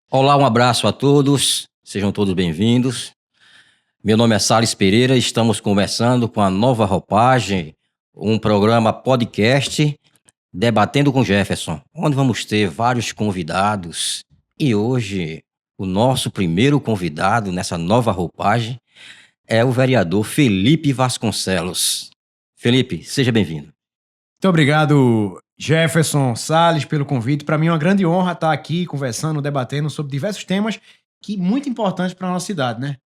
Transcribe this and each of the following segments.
Olá, um abraço a todos, sejam todos bem-vindos. Meu nome é Salles Pereira, estamos conversando com a Nova Roupagem, um programa podcast Debatendo com Jefferson, onde vamos ter vários convidados. E hoje, o nosso primeiro convidado nessa nova roupagem é o vereador Felipe Vasconcelos. Felipe, seja bem-vindo. Muito obrigado, Jefferson, Salles, pelo convite. Para mim é uma grande honra estar aqui conversando, debatendo sobre diversos temas muito importantes para a nossa cidade, né?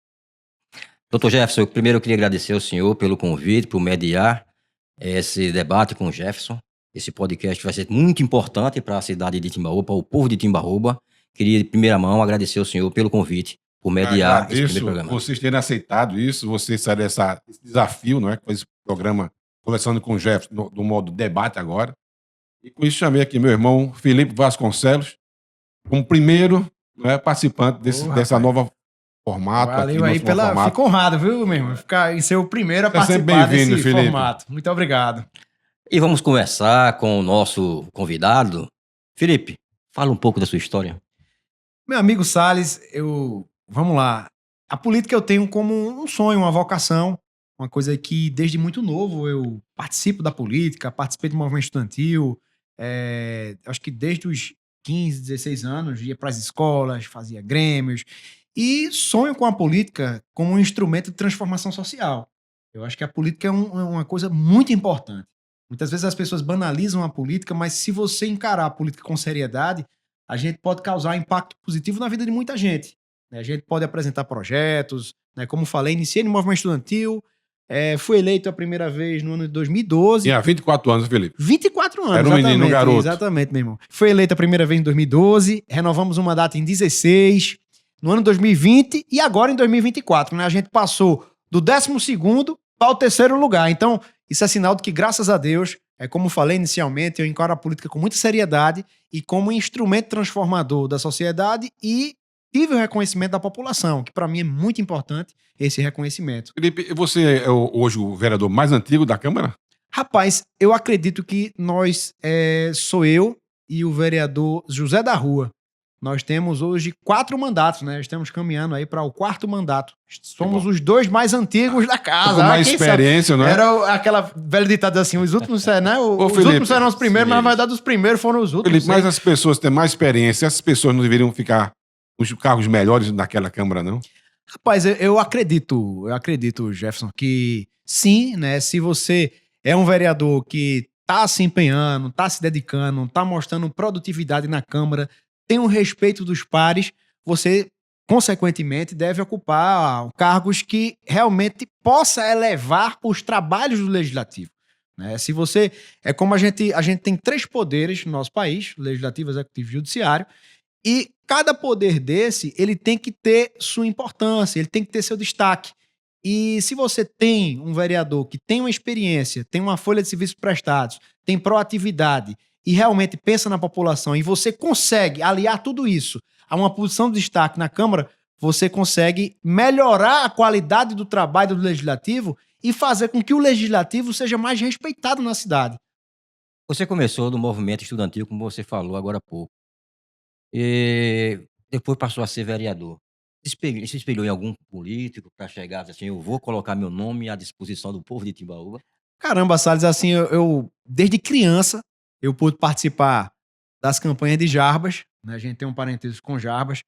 Doutor Jefferson, primeiro eu queria agradecer ao senhor pelo convite, por mediar esse debate com o Jefferson. Esse podcast vai ser muito importante para a cidade de Timbaúba, para o povo de Timbaúba. Queria, de primeira mão, agradecer ao senhor pelo convite, por mediar esse primeiro programa. Vocês terem aceitado isso, vocês terem esse desafio, não é? Que foi esse programa conversando com o Jefferson do modo debate agora. E com isso chamei aqui meu irmão Felipe Vasconcelos como primeiro, não é, participante dessa nova formato. Valeu aqui, aí pela... formato. Fico honrado, viu, meu irmão? Ficar em ser o primeiro a Você é sempre participar bem-vindo, desse Felipe. formato. Muito obrigado. E vamos conversar com o nosso convidado. Felipe, fala um pouco da sua história. Meu amigo Salles, vamos lá. A política eu tenho como um sonho, uma vocação, uma coisa que desde muito novo eu participo da política, participei do movimento estudantil, acho que desde os 15, 16 anos, ia para as escolas, fazia grêmios, e sonho com a política como um instrumento de transformação social. Eu acho que a política é uma coisa muito importante. Muitas vezes as pessoas banalizam a política, mas se você encarar a política com seriedade, a gente pode causar impacto positivo na vida de muita gente. A gente pode apresentar projetos, né? Como falei, iniciei no movimento estudantil, fui eleito a primeira vez no ano de 2012. Tinha 24 anos, Felipe. 24 anos, Era um menino, um garoto. Exatamente, meu irmão. Fui eleito a primeira vez em 2012, renovamos o mandato em 16, no ano de 2020 e agora em 2024, né? A gente passou do 12º para o 3º lugar. Então, isso é sinal de que, graças a Deus, como falei inicialmente, eu encaro a política com muita seriedade e como instrumento transformador da sociedade e tive o reconhecimento da população, que para mim é muito importante esse reconhecimento. Felipe, você é hoje o vereador mais antigo da Câmara? Rapaz, eu acredito que sou eu e o vereador José da Rua. Nós temos hoje 4 mandatos, né? Estamos caminhando aí para o 4º mandato. Somos os 2 mais antigos da casa. Com mais experiência, não é? Era aquela velha ditada assim, os últimos, né? Os Felipe, últimos serão os primeiros, mas na verdade os primeiros foram os últimos. Felipe, mas as pessoas têm mais experiência, essas pessoas não deveriam ficar os cargos melhores naquela Câmara, não? Rapaz, eu acredito, Jefferson, que sim, né? Se você é um vereador que tá se empenhando, tá se dedicando, tá mostrando produtividade na Câmara, tem um respeito dos pares, você, consequentemente, deve ocupar cargos que realmente possa elevar os trabalhos do Legislativo. Né? Se você... É como a gente tem 3 poderes no nosso país, Legislativo, Executivo e Judiciário, e cada poder desse, ele tem que ter sua importância, ele tem que ter seu destaque. E se você tem um vereador que tem uma experiência, tem uma folha de serviços prestados, tem proatividade e realmente pensa na população e você consegue aliar tudo isso a uma posição de destaque na Câmara, você consegue melhorar a qualidade do trabalho do Legislativo e fazer com que o Legislativo seja mais respeitado na cidade. Você começou no movimento estudantil, como você falou agora há pouco. E depois passou a ser vereador. Se espelhou em algum político para chegar assim, eu vou colocar meu nome à disposição do povo de Timbaúba? Caramba, Salles, assim, eu desde criança, eu pude participar das campanhas de Jarbas, né? A gente tem um parentesco com Jarbas,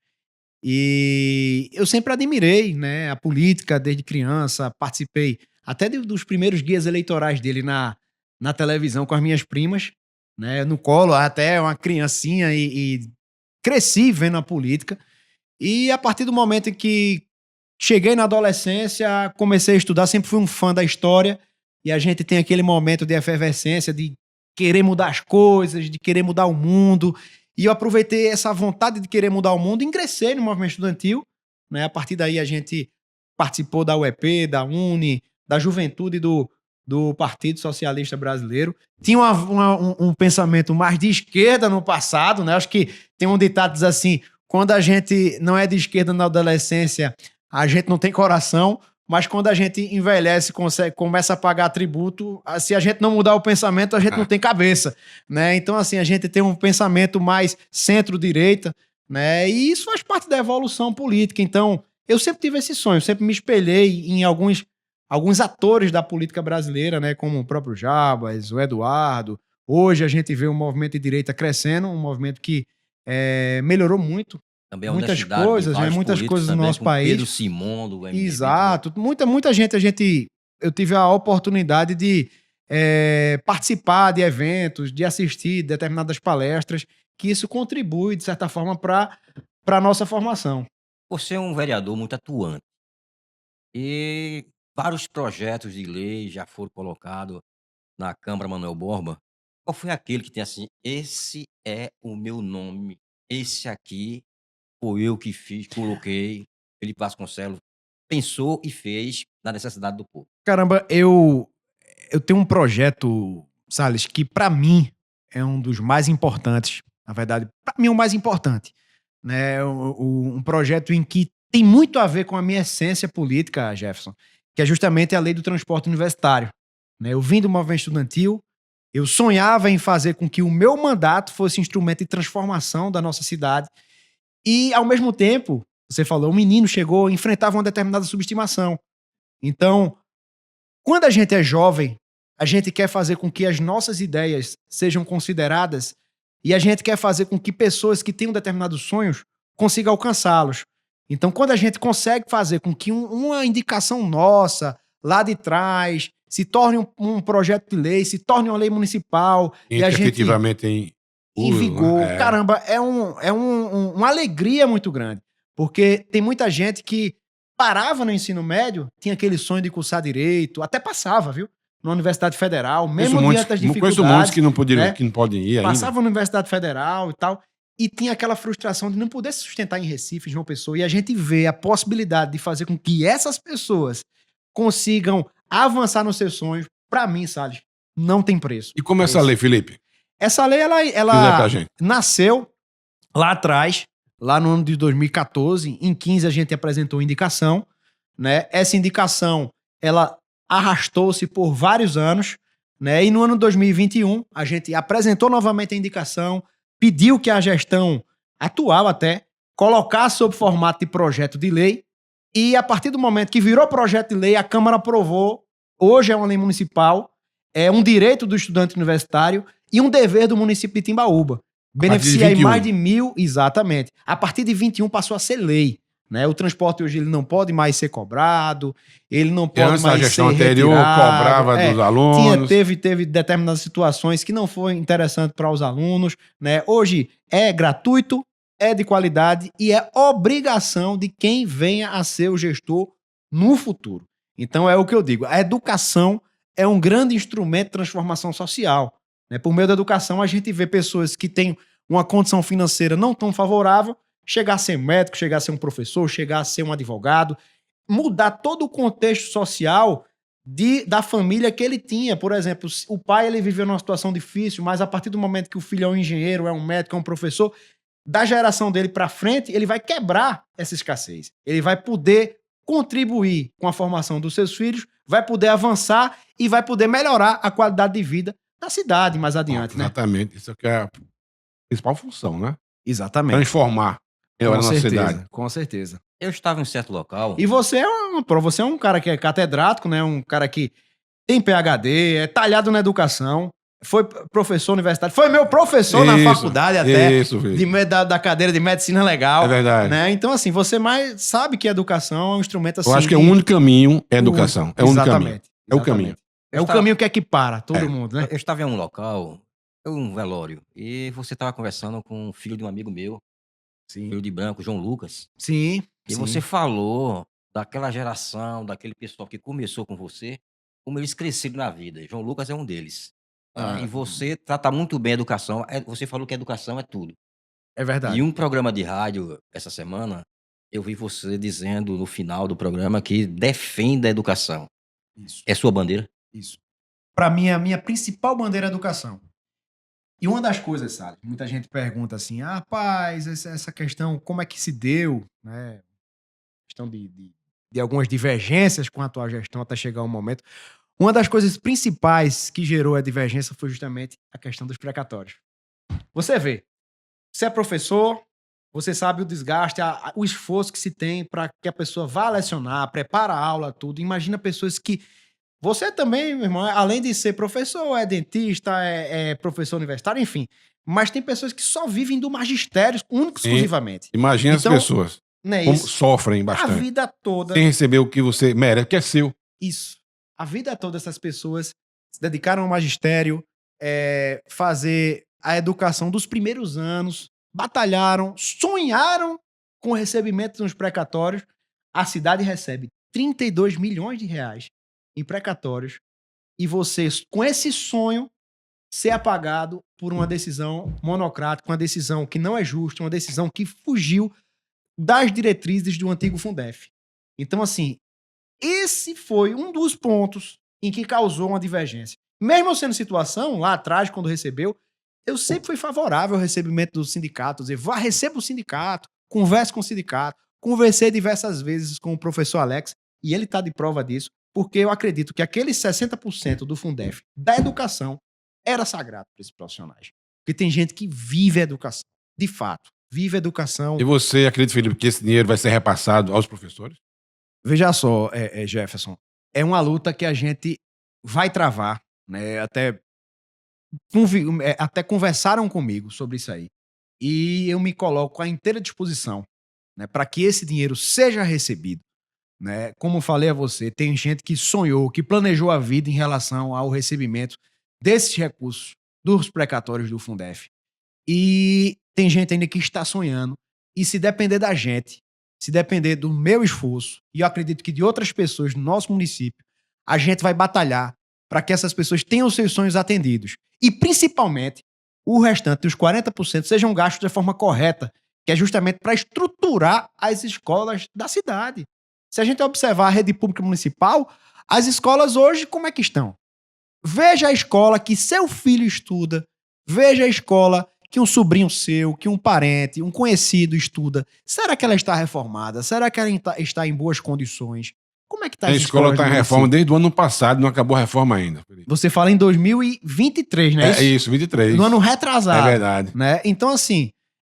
e eu sempre admirei, né, a política desde criança, participei até dos primeiros guias eleitorais dele na televisão com as minhas primas, né, no colo, até uma criancinha, e cresci vendo a política. E a partir do momento em que cheguei na adolescência, comecei a estudar, sempre fui um fã da história, e a gente tem aquele momento de efervescência, de querer mudar as coisas, de querer mudar o mundo, e eu aproveitei essa vontade de querer mudar o mundo e ingressei no movimento estudantil, né? A partir daí a gente participou da UEP, da UNE, da juventude do Partido Socialista Brasileiro. Tinha um pensamento mais de esquerda no passado, né? Acho que tem um ditado que diz assim: quando a gente não é de esquerda na adolescência, a gente não tem coração, mas quando a gente envelhece, começa a pagar tributo, se a gente não mudar o pensamento, a gente não tem cabeça, né? Então, assim, a gente tem um pensamento mais centro-direita, né? E isso faz parte da evolução política. Então, eu sempre tive esse sonho, sempre me espelhei em alguns atores da política brasileira, né? Como o próprio Jabas, o Eduardo. Hoje a gente vê o movimento de direita crescendo, um movimento que melhorou muito. Também a Muitas honestidade de coisas, né? vários Muitas políticos coisas no também, nosso como país. Pedro Simão, do MDB. Exato. Muita gente, eu tive a oportunidade de participar de eventos, de assistir determinadas palestras, que isso contribui, de certa forma, para a nossa formação. Você é um vereador muito atuante. E vários projetos de lei já foram colocados na Câmara Manuel Borba. Qual foi aquele que tem assim, esse é o meu nome, esse aqui foi eu que fiz, coloquei, Felipe Vasconcelos pensou e fez na necessidade do povo. Caramba, eu tenho um projeto, Salles, que para mim é um dos mais importantes. Na verdade, para mim é o mais importante. Né? Um projeto em que tem muito a ver com a minha essência política, Jefferson, que é justamente a lei do transporte universitário. Né? Eu vim do movimento estudantil, eu sonhava em fazer com que o meu mandato fosse instrumento de transformação da nossa cidade. E, ao mesmo tempo, você falou, o menino chegou, enfrentava uma determinada subestimação. Então, quando a gente é jovem, a gente quer fazer com que as nossas ideias sejam consideradas e a gente quer fazer com que pessoas que tenham determinados sonhos consigam alcançá-los. Então, quando a gente consegue fazer com que uma indicação nossa, lá de trás, se torne um projeto de lei, se torne uma lei municipal, e a gente efetivamente em vigor, caramba, é uma alegria muito grande. Porque tem muita gente que parava no ensino médio, tinha aquele sonho de cursar direito, até passava, viu? Na Universidade Federal, mesmo diante das dificuldades. Conheço muitos que não poderiam, né? que não podem ir ainda. Passava na Universidade Federal e tal, e tinha aquela frustração de não poder se sustentar em Recife, João Pessoa, e a gente vê a possibilidade de fazer com que essas pessoas consigam avançar nos seus sonhos. Pra mim, Salles, não tem preço. E como é essa lei, Felipe? Essa lei, ela nasceu lá atrás, lá no ano de 2014. Em 15 a gente apresentou indicação, né? Essa indicação, ela arrastou-se por vários anos, né? E no ano 2021 a gente apresentou novamente a indicação, pediu que a gestão atual até colocasse sob formato de projeto de lei, e a partir do momento que virou projeto de lei, a Câmara aprovou. Hoje é uma lei municipal, é um direito do estudante universitário e um dever do município de Timbaúba. Beneficia aí mais de 1.000, exatamente. A partir de 21 passou a ser lei. Né? O transporte hoje ele não pode mais ser cobrado, ele não pode mais ser retirado. A gestão anterior cobrava dos alunos. Teve determinadas situações que não foi interessante para os alunos. Né? Hoje é gratuito, é de qualidade e é obrigação de quem venha a ser o gestor no futuro. Então é o que eu digo, a educação é um grande instrumento de transformação social. Né? Por meio da educação, a gente vê pessoas que têm uma condição financeira não tão favorável chegar a ser médico, chegar a ser um professor, chegar a ser um advogado, mudar todo o contexto social da família que ele tinha. Por exemplo, o pai ele viveu numa situação difícil, mas a partir do momento que o filho é um engenheiro, é um médico, é um professor, da geração dele para frente, ele vai quebrar essa escassez. Ele vai poder contribuir com a formação dos seus filhos, vai poder avançar e vai poder melhorar a qualidade de vida da cidade mais adiante. Exatamente. Né? Isso aqui é a principal função, né? Exatamente. Transformar. Na cidade. Com certeza. Eu estava em certo local. E você é um cara que é catedrático, né? Um cara que tem PhD, é talhado na educação, foi professor universitário, foi meu professor na faculdade até, da cadeira de medicina legal. É verdade. Né? Então, assim, você mais sabe que a educação é um instrumento assim. Eu acho que o único caminho é a educação. É o único caminho. É o caminho. É o caminho que equipara todo mundo, né? Eu estava em um local, um velório, e você estava conversando com o filho de um amigo meu. Sim. Filho de branco, João Lucas. Sim. E você falou daquela geração, daquele pessoal que começou com você, como eles cresceram na vida. João Lucas é um deles. E você trata muito bem a educação. Você falou que a educação é tudo. É verdade. E um programa de rádio, essa semana, eu vi você dizendo no final do programa que defende a educação. Isso. É sua bandeira? Isso. Para mim, a minha principal bandeira é a educação. E uma das coisas, sabe, muita gente pergunta assim, rapaz, essa questão, como é que se deu, né? Questão de algumas divergências com a atual gestão até chegar um momento. Uma das coisas principais que gerou a divergência foi justamente a questão dos precatórios. Você vê, você é professor, Você sabe o desgaste, o esforço que se tem para que a pessoa vá lecionar, prepara a aula, tudo. Imagina pessoas que... Você também, meu irmão, além de ser professor, é dentista, é professor universitário, enfim. Mas tem pessoas que só vivem do magistério, único e Sim. exclusivamente. Imagina Então, as pessoas Não é como isso? sofrem A bastante. vida toda... Sem receber o que você merece, que é seu. Isso. A vida toda essas pessoas se dedicaram ao magistério, fazer a educação dos primeiros anos, batalharam, sonharam com o recebimento dos precatórios. A cidade recebe 32 milhões de reais em precatórios e vocês, com esse sonho, ser apagado por uma decisão monocrática, uma decisão que não é justa, uma decisão que fugiu das diretrizes do antigo Fundef. Então, assim, esse foi um dos pontos em que causou uma divergência. Mesmo eu sendo situação, lá atrás, quando recebeu, eu sempre fui favorável ao recebimento do sindicato. Dizer, vá, receba o sindicato, converse com o sindicato. Conversei diversas vezes com o professor Alex, e ele está de prova disso, porque eu acredito que aqueles 60% do Fundef da educação era sagrado para esses profissionais. Porque tem gente que vive a educação, de fato, vive a educação. E você acredita, Felipe, que esse dinheiro vai ser repassado aos professores? Veja só, Jefferson, é uma luta que a gente vai travar, né? Até conversaram comigo sobre isso aí. E eu me coloco à inteira disposição, né, para que esse dinheiro seja recebido. Né? Como falei a você, tem gente que sonhou, que planejou a vida em relação ao recebimento desses recursos dos precatórios do Fundef. E tem gente ainda que está sonhando. E se depender da gente, se depender do meu esforço, e eu acredito que de outras pessoas no nosso município, a gente vai batalhar para que essas pessoas tenham seus sonhos atendidos. E, principalmente, o restante, os 40%, sejam gastos de forma correta, que é justamente para estruturar as escolas da cidade. Se a gente observar a rede pública municipal, as escolas hoje, como é que estão? Veja a escola que seu filho estuda, veja a escola que um sobrinho seu, que um parente, um conhecido estuda. Será que ela está reformada? Será que ela está em boas condições? Como é que está A as escola escolas está em do reforma município? desde o ano passado, não acabou a reforma ainda, Felipe. Você fala em 2023, né? É isso, 23. No ano retrasado. É verdade. Né? Então, assim,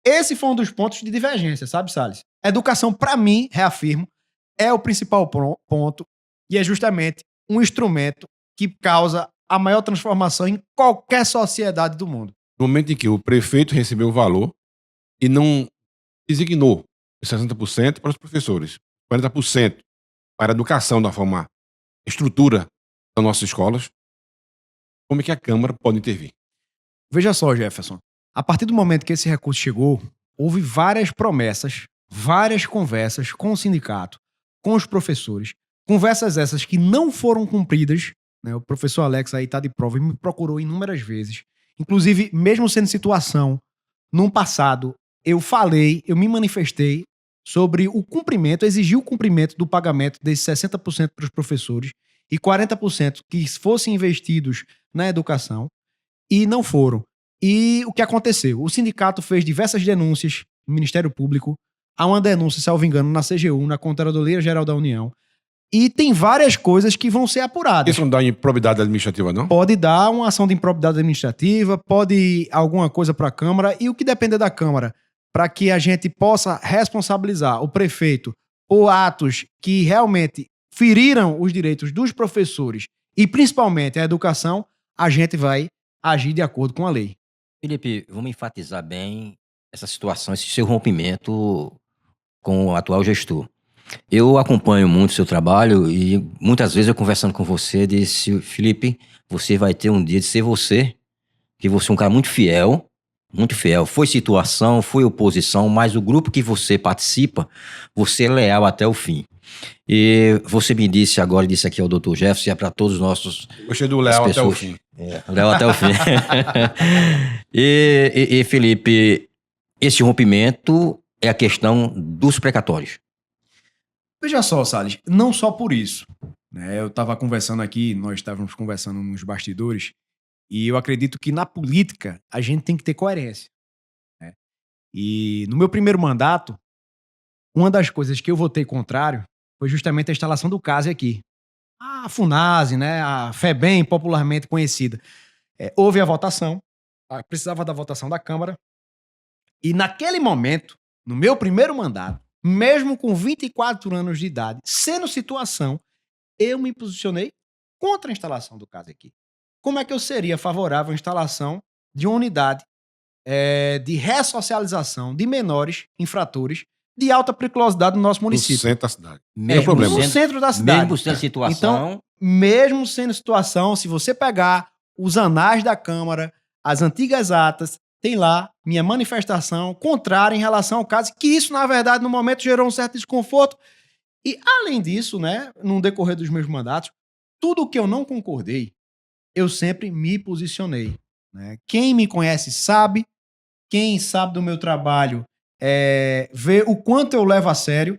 esse foi um dos pontos de divergência, sabe, Salles? Educação, para mim, reafirmo, é o principal ponto e é justamente um instrumento que causa a maior transformação em qualquer sociedade do mundo. No momento em que o prefeito recebeu o valor e não designou os 60% para os professores, 40% para a educação da forma estrutura das nossas escolas, como é que a Câmara pode intervir? Veja só, Jefferson, a partir do momento que esse recurso chegou, houve várias promessas, várias conversas com o sindicato, com os professores, conversas essas que não foram cumpridas, né? O professor Alex aí está de prova e me procurou inúmeras vezes. Inclusive, mesmo sendo situação, num passado, eu me manifestei sobre o cumprimento, exigi o cumprimento do pagamento desses 60% para os professores e 40% que fossem investidos na educação, e não foram. E o que aconteceu? O sindicato fez diversas denúncias no Ministério Público, há uma denúncia, salvo engano, na CGU, na Controladoria Geral da União, e tem várias coisas que vão ser apuradas. Isso não dá improbidade administrativa, não? Pode dar uma ação de improbidade administrativa, pode ir alguma coisa para a Câmara, e o que depender da Câmara, para que a gente possa responsabilizar o prefeito por atos que realmente feriram os direitos dos professores e principalmente a educação, a gente vai agir de acordo com a lei. Felipe, vamos enfatizar bem essa situação, esse seu rompimento com o atual gestor. Eu acompanho muito o seu trabalho e muitas vezes eu conversando com você disse, Felipe, você vai ter um dia de ser você, que você é um cara muito fiel, foi situação, foi oposição, mas o grupo que você participa, você é leal até o fim. E você me disse agora, disse aqui ao Dr. Jefferson, é para todos os nossos... Gostei do Léo até o fim. Leal até o fim. E Felipe, esse rompimento é a questão dos precatórios. Veja só, Salles, não só por isso. Né? Eu estava conversando aqui, nós estávamos conversando nos bastidores, e eu acredito que na política a gente tem que ter coerência. Né? E no meu primeiro mandato, uma das coisas que eu votei contrário foi justamente a instalação do CASE aqui. A FUNASE, né? A FEBEM, popularmente conhecida. Houve a votação, precisava da votação da Câmara, e naquele momento no meu primeiro mandato, mesmo com 24 anos de idade, sendo situação, eu me posicionei contra a instalação do caso aqui. Como é que eu seria favorável à instalação de uma unidade de ressocialização de menores infratores de alta periculosidade no nosso No município? centro da cidade. Mesmo problema. No sendo, centro da cidade. mesmo sendo situação, Então, mesmo sendo situação, se você pegar os anais da Câmara, as antigas atas, tem lá minha manifestação contrária em relação ao caso, que isso, na verdade, no momento gerou um certo desconforto. E, além disso, né, no decorrer dos meus mandatos, tudo o que eu não concordei, eu sempre me posicionei. Né? Quem me conhece sabe, quem sabe do meu trabalho vê o quanto eu levo a sério,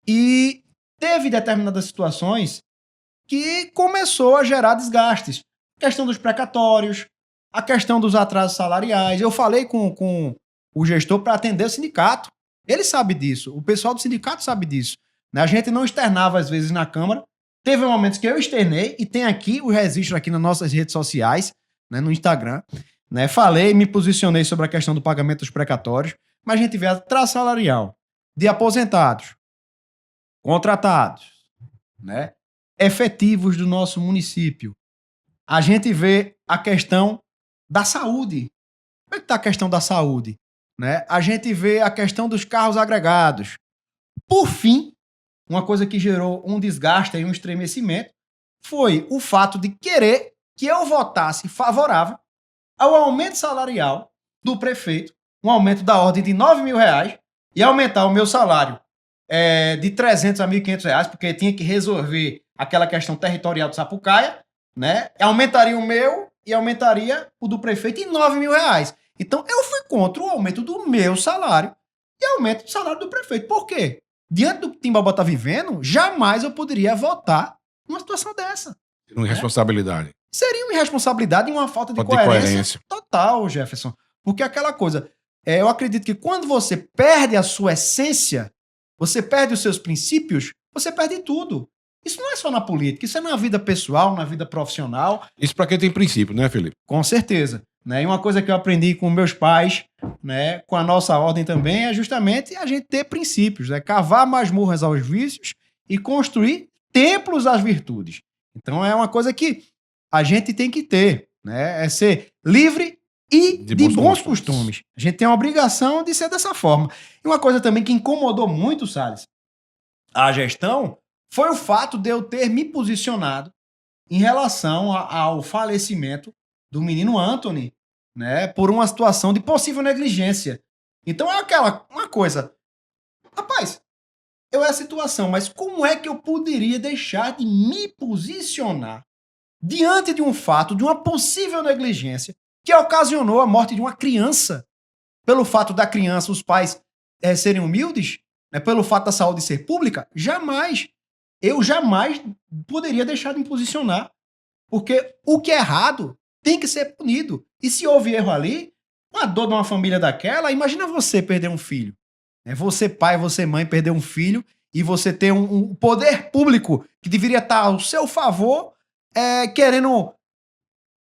e teve determinadas situações que começou a gerar desgastes. A questão dos precatórios, a questão dos atrasos salariais. Eu falei com o gestor para atender o sindicato. Ele sabe disso, o pessoal do sindicato sabe disso. Né? A gente não externava, às vezes, na Câmara. Teve momentos que eu externei, e tem aqui o registro aqui nas nossas redes sociais, né, no Instagram. Né? Falei, me posicionei sobre a questão do pagamento dos precatórios, mas a gente vê atraso salarial de aposentados, contratados, né, efetivos do nosso município. A gente vê a questão da saúde. Como é que está a questão da saúde? Né? A gente vê a questão dos carros agregados. Por fim, uma coisa que gerou um desgaste e um estremecimento foi o fato de querer que eu votasse favorável ao aumento salarial do prefeito, um aumento da ordem de R$9.000, e aumentar o meu salário de R$300 a R$1.500, porque tinha que resolver aquela questão territorial do Sapucaia, né? Aumentaria o meu e aumentaria o do prefeito em R$9.000. Então, eu fui contra o aumento do meu salário e aumento do salário do prefeito. Por quê? Diante do que Timbaúba está vivendo, jamais eu poderia votar numa situação dessa. Uma irresponsabilidade. Seria uma irresponsabilidade e uma falta de coerência total, Jefferson. Porque aquela coisa, eu acredito que quando você perde a sua essência, você perde os seus princípios, você perde tudo. Isso não é só na política, isso é na vida pessoal, na vida profissional. Isso para quem tem princípio, né, Felipe? Com certeza. Né? E uma coisa que eu aprendi com meus pais, né, com a nossa ordem também, é justamente a gente ter princípios, né? Cavar masmorras aos vícios e construir templos às virtudes. Então é uma coisa que a gente tem que ter, né? É ser livre e de bons costumes. A gente tem a obrigação de ser dessa forma. E uma coisa também que incomodou muito, Salles, a gestão, foi o fato de eu ter me posicionado em relação ao falecimento do menino Anthony, né, por uma situação de possível negligência. Então é uma coisa. Rapaz, é a situação, mas como é que eu poderia deixar de me posicionar diante de um fato, de uma possível negligência que ocasionou a morte de uma criança, pelo fato da criança, os pais serem humildes, né, pelo fato da saúde ser pública? Jamais. Eu jamais poderia deixar de me posicionar. Porque o que é errado tem que ser punido. E se houve erro ali, uma dor de uma família daquela, imagina você perder um filho. Você pai, você mãe, perder um filho e você ter um poder público que deveria estar ao seu favor, querendo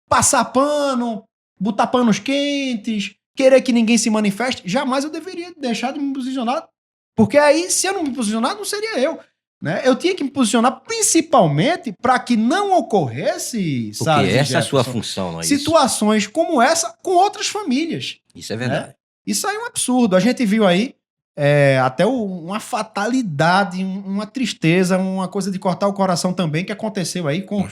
passar pano, botar panos quentes, querer que ninguém se manifeste. Jamais eu deveria deixar de me posicionar, porque aí, se eu não me posicionar, não seria eu. Né? Eu tinha que me posicionar principalmente para que não ocorresse, porque essa é a sua função, não é situações isso? Como essa com outras famílias. Isso é verdade. Né? Isso aí é um absurdo. A gente viu aí até uma fatalidade, uma tristeza, uma coisa de cortar o coração também que aconteceu aí com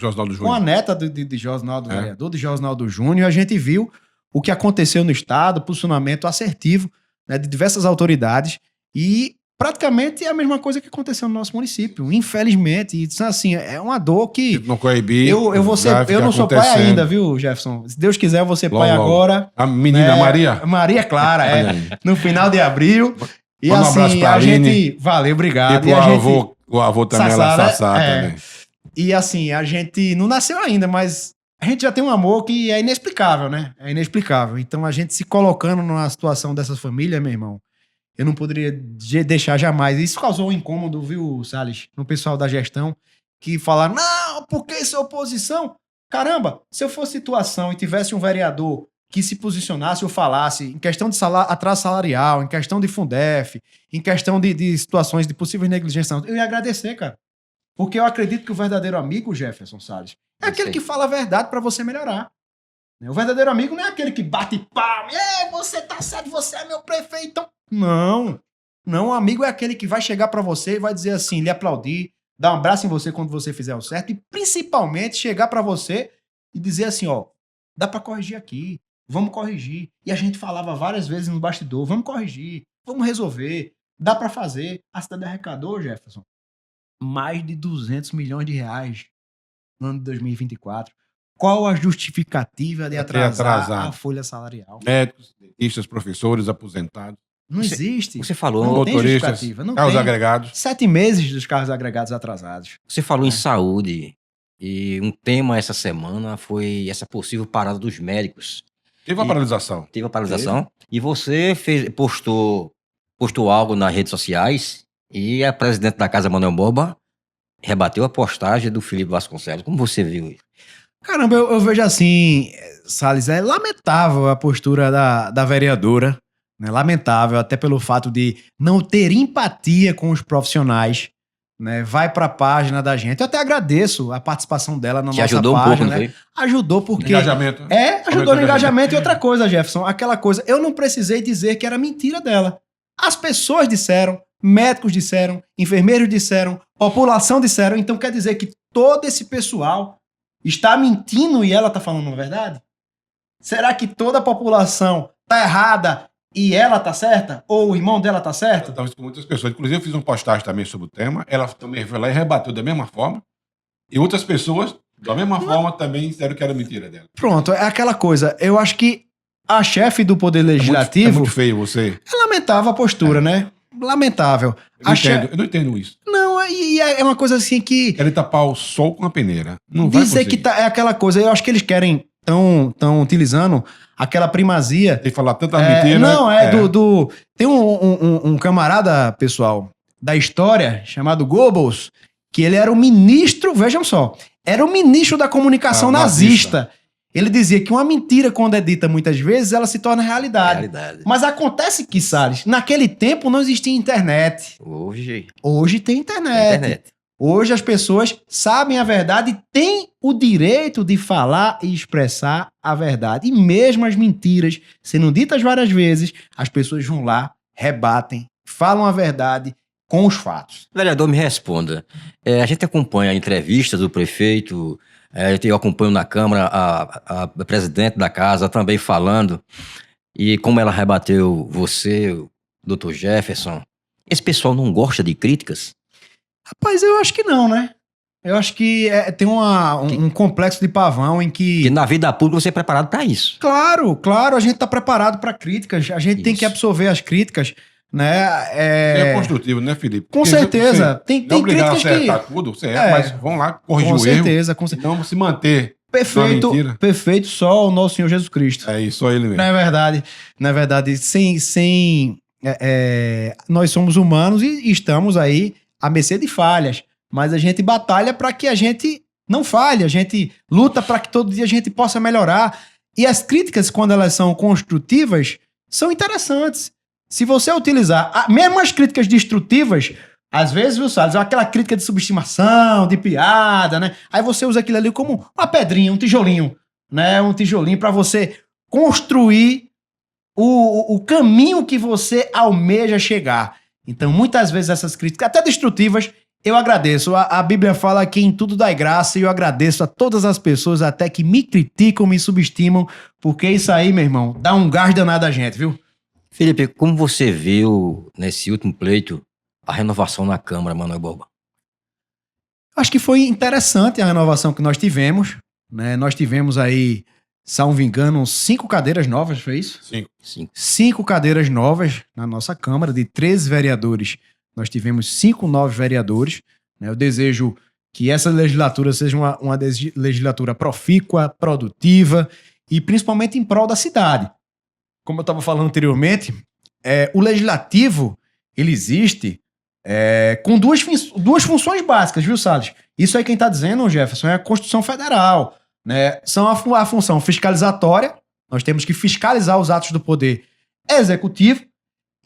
a neta de Josinaldo, vereador de Josinaldo Júnior. A gente viu o que aconteceu no estado, posicionamento assertivo, né, de diversas autoridades, e praticamente é a mesma coisa que aconteceu no nosso município, infelizmente. E, assim, é uma dor que não coibir, eu não sou pai ainda, viu, Jefferson? Se Deus quiser, eu vou ser pai agora. A menina Maria? Maria Clara, no final de abril. E um assim, a gente... Valeu, obrigado. E o avô também, Sassá também. E assim, a gente não nasceu ainda, mas a gente já tem um amor que é inexplicável, né? É inexplicável. Então, a gente se colocando numa situação dessas famílias, meu irmão, eu não poderia deixar jamais. Isso causou um incômodo, viu, Salles? No pessoal da gestão, que falaram, não, porque isso é oposição. Caramba, se eu fosse situação e tivesse um vereador que se posicionasse ou falasse em questão de atraso salarial, em questão de Fundef, em questão de situações de possíveis negligências, eu ia agradecer, cara. Porque eu acredito que o verdadeiro amigo, Jefferson Salles, é aquele que fala a verdade pra você melhorar. O verdadeiro amigo não é aquele que bate palma, você tá certo, você é meu prefeito. Então... Não. Não, o amigo é aquele que vai chegar pra você e vai dizer assim, lhe aplaudir, dar um abraço em você quando você fizer o certo e principalmente chegar pra você e dizer assim, ó, dá pra corrigir aqui, vamos corrigir. E a gente falava várias vezes no bastidor, vamos corrigir, vamos resolver, dá pra fazer. A cidade arrecadou, Jefferson, mais de 200 milhões de reais no ano de 2024. Qual a justificativa de atrasar a folha salarial? Médicos, dentistas, professores, aposentados. Não existe. Você falou, não tem motoristas, justificativa. Não carros tem. agregados. 7 meses dos carros agregados atrasados. você falou em saúde e um tema essa semana foi essa possível parada dos médicos. Teve uma paralisação. Teve a paralisação e você postou algo nas redes sociais e a presidente da casa, Manuel Boba, rebateu a postagem do Felipe Vasconcelos. Como você viu isso? Caramba, eu vejo assim, Salles, é lamentável a postura da vereadora, né? Lamentável, até pelo fato de não ter empatia com os profissionais, né? Vai pra página da gente. Eu até agradeço a participação dela na Te nossa ajudou página, um pouco, não né? foi? Ajudou porque... Engajamento. Ajudou no engajamento. E outra coisa, Jefferson, aquela coisa, eu não precisei dizer que era mentira dela. As pessoas disseram, médicos disseram, enfermeiros disseram, população disseram, então quer dizer que todo esse pessoal está mentindo e ela está falando a verdade? Será que toda a população está errada e ela está certa? Ou o irmão dela está certo? Estava com muitas pessoas. Inclusive, eu fiz um postagem também sobre o tema. Ela também foi lá e rebateu da mesma forma. E outras pessoas, da mesma forma, também disseram que era mentira dela. Pronto, é aquela coisa. Eu acho que a chefe do Poder Legislativo... É muito feio você. É lamentável a postura, né? Lamentável. Eu não entendo isso. Não, e é uma coisa assim que... Querem tapar o sol com a peneira. Não vai dizer que conseguir. é aquela coisa, eu acho que eles querem, estão utilizando aquela primazia. Tem que falar tanta mentira. Não, tem um camarada, pessoal, da história, chamado Goebbels, que ele era o ministro, vejam só, era o ministro da comunicação nazista. Ele dizia que uma mentira, quando é dita muitas vezes, ela se torna realidade. Mas acontece que, Salles, naquele tempo não existia internet. Hoje tem internet. Hoje as pessoas sabem a verdade e têm o direito de falar e expressar a verdade. E mesmo as mentiras sendo ditas várias vezes, as pessoas vão lá, rebatem, falam a verdade com os fatos. Vereador, me responda. A gente acompanha a entrevista do prefeito, eu acompanho na Câmara a presidente da casa também falando, e como ela rebateu você, o Dr. Jefferson, esse pessoal não gosta de críticas? Rapaz, eu acho que não, né? Eu acho que tem um complexo de pavão em que... Porque na vida pública você é preparado para isso. Claro, a gente tá preparado para críticas, a gente tem que absorver as críticas, né? É construtivo, né, Felipe? Com certeza. Tem obrigado críticas a acertar tudo, você mas vão lá corrigir o erro. Com certeza. Não se manter Perfeito só o nosso Senhor Jesus Cristo. É isso, só ele mesmo. Não é verdade. Nós somos humanos e estamos aí à mercê de falhas, mas a gente batalha para que a gente não falhe, a gente luta para que todo dia a gente possa melhorar. E as críticas, quando elas são construtivas, são interessantes. Se você utilizar, mesmo as críticas destrutivas, às vezes, viu, Salles, aquela crítica de subestimação, de piada, né? Aí você usa aquilo ali como uma pedrinha, um tijolinho, né? Um tijolinho para você construir o caminho que você almeja chegar. Então, muitas vezes essas críticas, até destrutivas, eu agradeço. A Bíblia fala que em tudo dai graça e eu agradeço a todas as pessoas até que me criticam, me subestimam, porque isso aí, meu irmão, dá um gás danado a gente, viu? Felipe, como você viu nesse último pleito a renovação na Câmara, Manuel Boba? Acho que foi interessante a renovação que nós tivemos, né? Nós tivemos aí, salvo engano, 5 cadeiras novas, foi isso? 5 cadeiras novas na nossa Câmara, de 13 vereadores. Nós tivemos 5 novos vereadores, né? Eu desejo que essa legislatura seja uma legislatura profícua, produtiva e principalmente em prol da cidade. Como eu estava falando anteriormente, o legislativo, ele existe com duas funções básicas, viu, Salles? Isso aí quem está dizendo, Jefferson, é a Constituição Federal, né? São a função fiscalizatória, Nós temos que fiscalizar os atos do poder executivo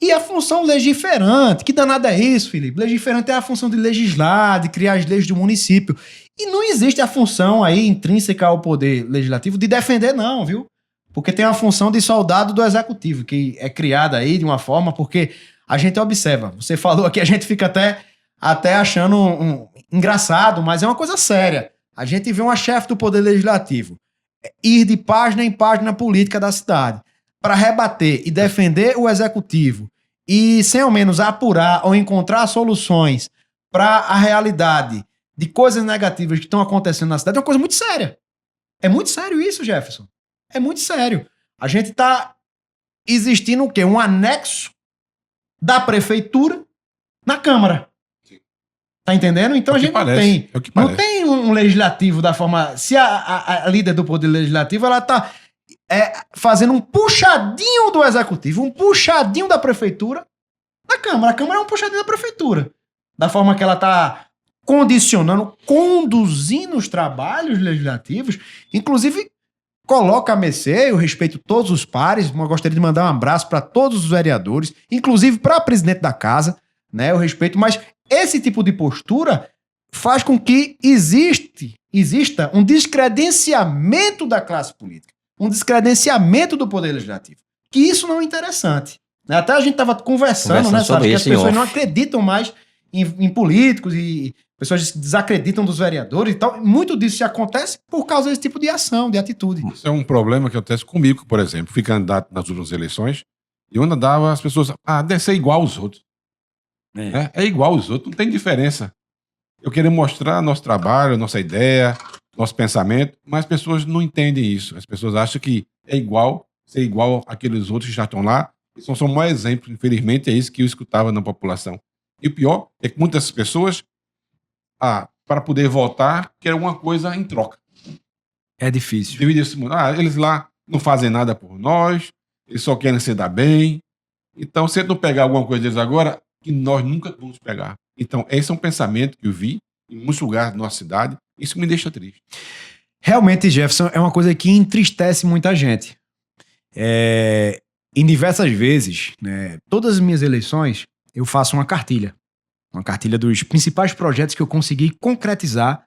e a função legiferante. Que danada é isso, Felipe? Legiferante é a função de legislar, de criar as leis do município. E não existe a função aí intrínseca ao poder legislativo de defender, não, viu? Porque tem a função de soldado do executivo, que é criada aí de uma forma, porque a gente observa. Você falou aqui, a gente fica até achando engraçado, mas é uma coisa séria. A gente vê uma chefe do poder legislativo ir de página em página política da cidade para rebater e defender o executivo e, sem ao menos, apurar ou encontrar soluções para a realidade de coisas negativas que estão acontecendo na cidade, é uma coisa muito séria. É muito sério isso, Jefferson. É muito sério. A gente está existindo o quê? Um anexo da prefeitura na Câmara. Tá entendendo? Então a gente não tem um legislativo da forma... Se a líder do poder legislativo, ela tá fazendo um puxadinho do executivo, um puxadinho da prefeitura na Câmara. A Câmara é um puxadinho da prefeitura. Da forma que ela tá condicionando, conduzindo os trabalhos legislativos, inclusive coloca a mercê, eu respeito todos os pares, eu gostaria de mandar um abraço para todos os vereadores, inclusive para a presidente da casa, né? Eu respeito, mas esse tipo de postura faz com que exista um descredenciamento da classe política, um descredenciamento do poder legislativo, que isso não é interessante. Até a gente estava conversando, né, sabe, que as pessoas não acreditam mais em políticos e pessoas desacreditam dos vereadores e tal. Muito disso acontece por causa desse tipo de ação, de atitude. Isso é um problema que acontece comigo, por exemplo. Fui candidato nas últimas eleições e onde andava as pessoas, deve ser igual aos outros. É igual aos outros, não tem diferença. Eu quero mostrar nosso trabalho, nossa ideia, nosso pensamento, mas as pessoas não entendem isso. As pessoas acham que ser igual àqueles outros que já estão lá. Isso são um mau exemplo, infelizmente, é isso que eu escutava na população. E o pior é que muitas pessoas, para poder votar, querem alguma coisa em troca. É difícil. Devido a esse mundo. Eles lá não fazem nada por nós, eles só querem se dar bem. Então, se não pegar alguma coisa deles agora, que nós nunca vamos pegar. Então, esse é um pensamento que eu vi em muitos lugares da nossa cidade. Isso me deixa triste. Realmente, Jefferson, é uma coisa que entristece muita gente. Em diversas vezes, né, todas as minhas eleições, eu faço uma cartilha dos principais projetos que eu consegui concretizar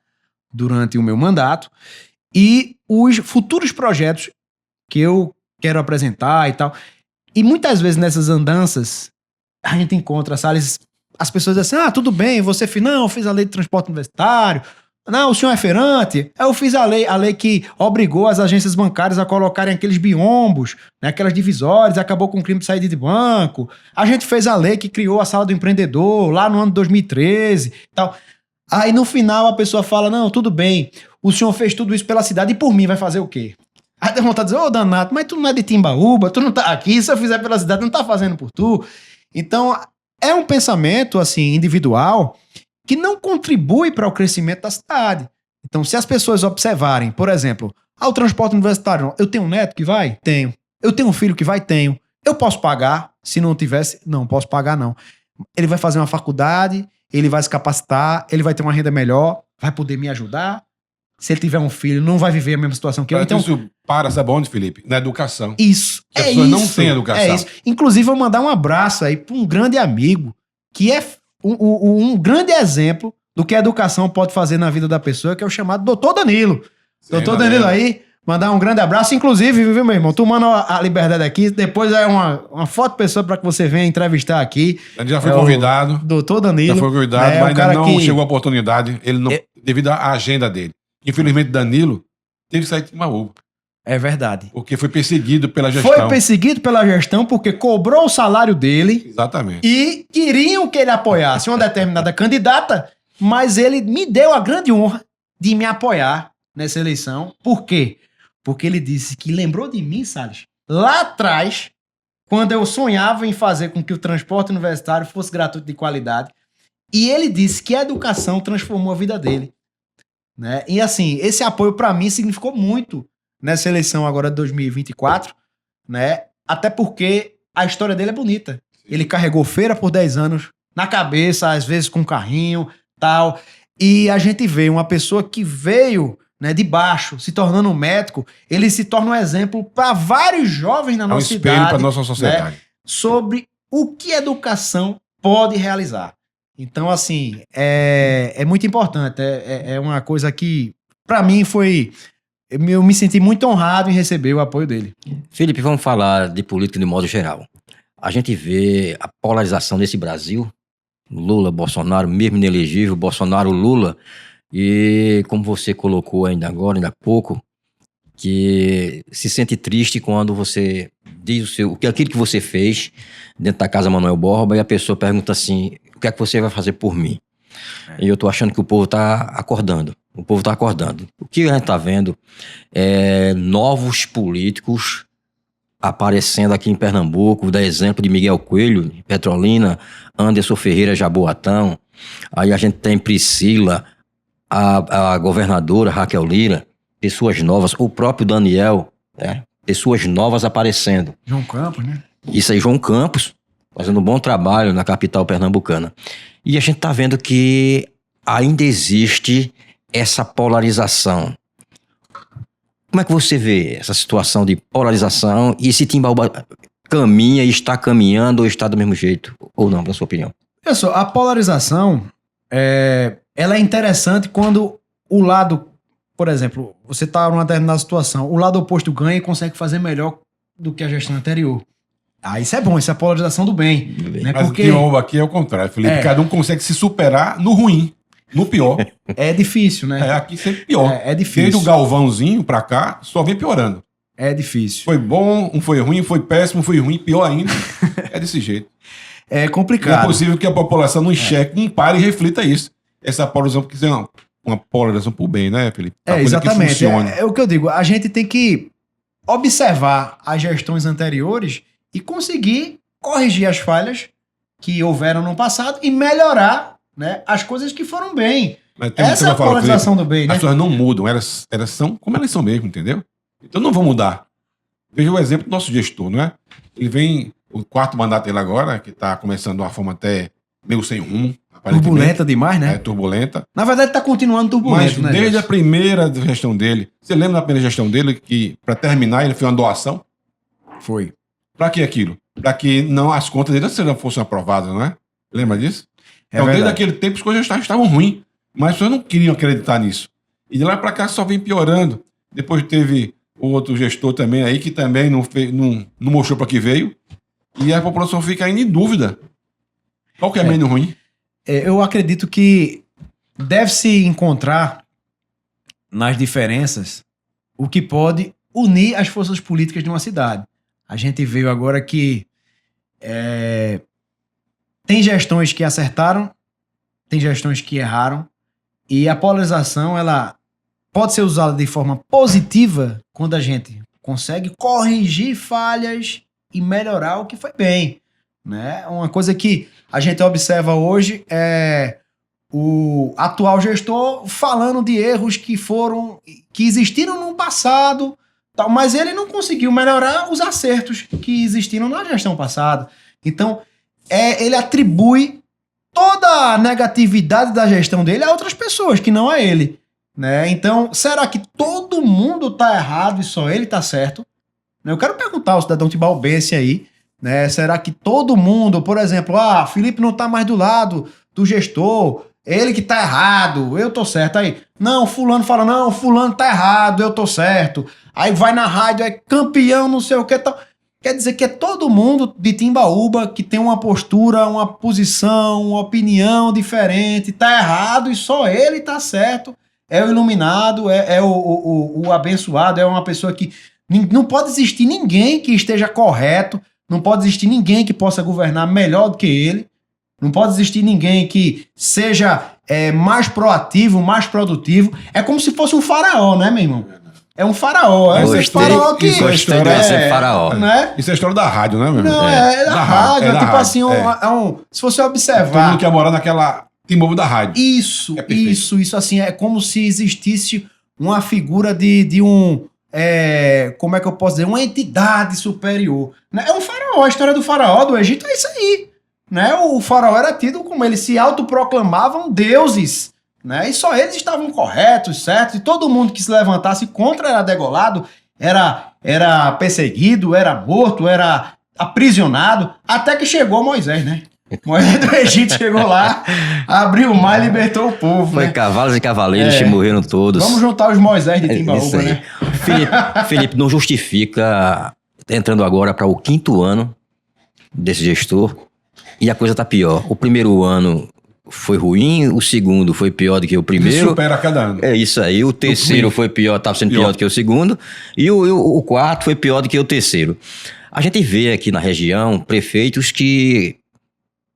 durante o meu mandato e os futuros projetos que eu quero apresentar e tal. E muitas vezes nessas andanças, a gente encontra, Salles, as pessoas dizem assim, tudo bem, você fez, não, eu fiz a lei de transporte universitário, não, o senhor é feirante, eu fiz a lei que obrigou as agências bancárias a colocarem aqueles biombos, né, aquelas divisórias, acabou com o crime de saída de banco, a gente fez a lei que criou a sala do empreendedor lá no ano de 2013 e tal. Aí no final a pessoa fala, não, tudo bem, o senhor fez tudo isso pela cidade e por mim vai fazer o quê? Aí tem vontade de dizer, Danato, mas tu não é de Timbaúba, tu não tá aqui, se eu fizer pela cidade, não tá fazendo por tu. Então, é um pensamento, assim, individual que não contribui para o crescimento da cidade. Então, se as pessoas observarem, por exemplo, o transporte universitário, eu tenho um neto que vai? Tenho. Eu tenho um filho que vai? Tenho. Eu posso pagar? Se não tivesse, não posso pagar, não. Ele vai fazer uma faculdade, ele vai se capacitar, ele vai ter uma renda melhor, vai poder me ajudar. Se ele tiver um filho, não vai viver a mesma situação que eu. Então, isso sabe onde, Felipe? Na educação. Isso. As pessoas não têm educação. É isso. Inclusive, vou mandar um abraço aí para um grande amigo, que é um grande exemplo do que a educação pode fazer na vida da pessoa, que é o chamado Doutor Danilo. Doutor Danilo aí, mandar um grande abraço. Inclusive, viu, meu irmão? Tu manda a liberdade aqui, depois é uma foto pessoa para que você venha entrevistar aqui. Ele já foi convidado. Doutor Danilo. Já foi convidado, mas ainda não chegou a oportunidade, ele não, devido à agenda dele. Infelizmente, Danilo teve que sair de Timbaúba. É verdade. Porque foi perseguido pela gestão. Foi perseguido pela gestão porque cobrou o salário dele. Exatamente. E queriam que ele apoiasse uma determinada candidata, mas ele me deu a grande honra de me apoiar nessa eleição. Por quê? Porque ele disse que lembrou de mim, Salles, lá atrás, quando eu sonhava em fazer com que o transporte universitário fosse gratuito de qualidade. E ele disse que a educação transformou a vida dele. Né? E assim, esse apoio para mim significou muito nessa eleição agora de 2024, né? Até porque a história dele é bonita. Ele carregou feira por 10 anos na cabeça, às vezes com carrinho, tal. E a gente vê uma pessoa que veio né, de baixo, se tornando um médico, ele se torna um exemplo para vários jovens na É um nossa espelho cidade, para nossa sociedade. né, sobre o que a educação pode realizar. Então, assim, é muito importante. É uma coisa que, para mim, eu me senti muito honrado em receber o apoio dele. Felipe, vamos falar de política de modo geral. A gente vê a polarização desse Brasil, Lula, Bolsonaro, mesmo inelegível, Bolsonaro, Lula, e como você colocou ainda agora, ainda há pouco, que se sente triste quando você diz aquilo que você fez dentro da Casa Manuel Borba e a pessoa pergunta assim, o que é que você vai fazer por mim? E eu tô achando que o povo tá acordando. O povo tá acordando. O que a gente tá vendo é novos políticos aparecendo aqui em Pernambuco, dá exemplo de Miguel Coelho, de Petrolina, Anderson Ferreira, Jaboatão. Aí a gente tem Priscila, a governadora Raquel Lira, pessoas novas, o próprio Daniel, pessoas novas aparecendo. João Campos, né? Isso aí, João Campos, fazendo um bom trabalho na capital pernambucana. E a gente tá vendo que ainda existe essa polarização. Como é que você vê essa situação de polarização e se Timbaúba caminha e está caminhando ou está do mesmo jeito? Ou não, na sua opinião? Pessoal, a polarização, ela é interessante quando o lado, por exemplo, você está numa determinada situação, o lado oposto ganha e consegue fazer melhor do que a gestão anterior. Ah, isso é bom, isso é a polarização do bem. Né? Mas Porque Timbaúba aqui é o contrário, Felipe. Cada um consegue se superar no ruim, no pior. é difícil, né? Aqui sempre pior. É difícil. Desde o Galvãozinho pra cá, só vem piorando. É difícil. Foi bom, um foi ruim, foi péssimo, foi ruim, pior ainda. É desse jeito. É Não complicado. é possível que a população não enxergue, não pare e reflita isso. Essa polarização, porque é uma polarização por bem, né, Felipe? Uma coisa que Exatamente. funcione. É o que eu digo. A gente tem que observar as gestões anteriores e conseguir corrigir as falhas que houveram no passado e melhorar, né, as coisas que foram bem. Mas tem Essa é a polarização do bem, né? As pessoas não mudam, elas são como elas são mesmo, entendeu? Então não vão mudar. Veja o exemplo do nosso gestor, não é? Ele vem, o 4º mandato dele agora, que está começando de uma forma até meio sem rumo. Turbulenta demais, né? Turbulenta. Na verdade, está continuando turbulento, Mas né? desde a Gerson? primeira gestão dele, você lembra da primeira gestão dele que, para terminar, ele fez uma doação? Foi. Para que aquilo? Para que não as contas dele não fossem aprovadas, não é? Lembra disso? Então, desde verdade. aquele tempo as coisas estavam ruins, mas as pessoas não queriam acreditar nisso. E de lá para cá só vem piorando. Depois teve o outro gestor também aí, que também não mostrou para que veio, e a população fica ainda em dúvida. Qual que é menos ruim? Eu acredito que deve-se encontrar nas diferenças o que pode unir as forças políticas de uma cidade. A gente viu agora que tem gestões que acertaram, tem gestões que erraram, e a polarização ela pode ser usada de forma positiva quando a gente consegue corrigir falhas e melhorar o que foi bem. Né? Uma coisa que a gente observa hoje é o atual gestor falando de erros que existiram no passado, tal, mas ele não conseguiu melhorar os acertos que existiram na gestão passada. Então, ele atribui toda a negatividade da gestão dele a outras pessoas, que não a ele. Né? Então, será que todo mundo está errado e só ele está certo? Eu quero perguntar ao cidadão timbaúbense aí, né? Será que todo mundo, por exemplo, Felipe não tá mais do lado do gestor, ele que tá errado, eu tô certo. Aí, não, fulano fala, não, fulano tá errado, eu tô certo. Aí vai na rádio, é campeão, não sei o que tal. Quer dizer que é todo mundo de Timbaúba que tem uma postura, uma posição, uma opinião diferente, tá errado e só ele tá certo. É o iluminado, é o abençoado, é uma pessoa que... Não pode existir ninguém que esteja correto, não pode existir ninguém que possa governar melhor do que ele, não pode existir ninguém que seja mais proativo, mais produtivo. É como se fosse um faraó, né, meu irmão? É um faraó. É esse faraó que... Gostei de ser faraó. Né? Isso é a história da rádio, né, meu irmão? Não, é da rádio. É tipo rádio, assim, se você Todo observar... mundo quer morar naquela Timbaúba da rádio. Isso, É perfeito. isso assim, é como se existisse uma figura de um... como é que eu posso dizer? Uma entidade superior. Né? É um faraó, a história do faraó do Egito é isso aí. Né? O faraó era tido como eles se autoproclamavam deuses. né? E só eles estavam corretos, certo? E todo mundo que se levantasse contra era degolado, era perseguido, era morto, era aprisionado, até que chegou Moisés, né? Moisés do Egito chegou lá, abriu o mar e libertou o povo. Foi né? cavalos e cavaleiros que morreram todos. Vamos juntar os Moisés de Isso Timbaúba, aí. né? Felipe, não justifica, tá entrando agora para o 5º ano desse gestor e a coisa tá pior. O primeiro ano foi ruim, o segundo foi pior do que o Ele primeiro. supera a cada ano. É isso aí. O terceiro foi pior, estava sendo pior do que o segundo. E o quarto foi pior do que o terceiro. A gente vê aqui na região prefeitos que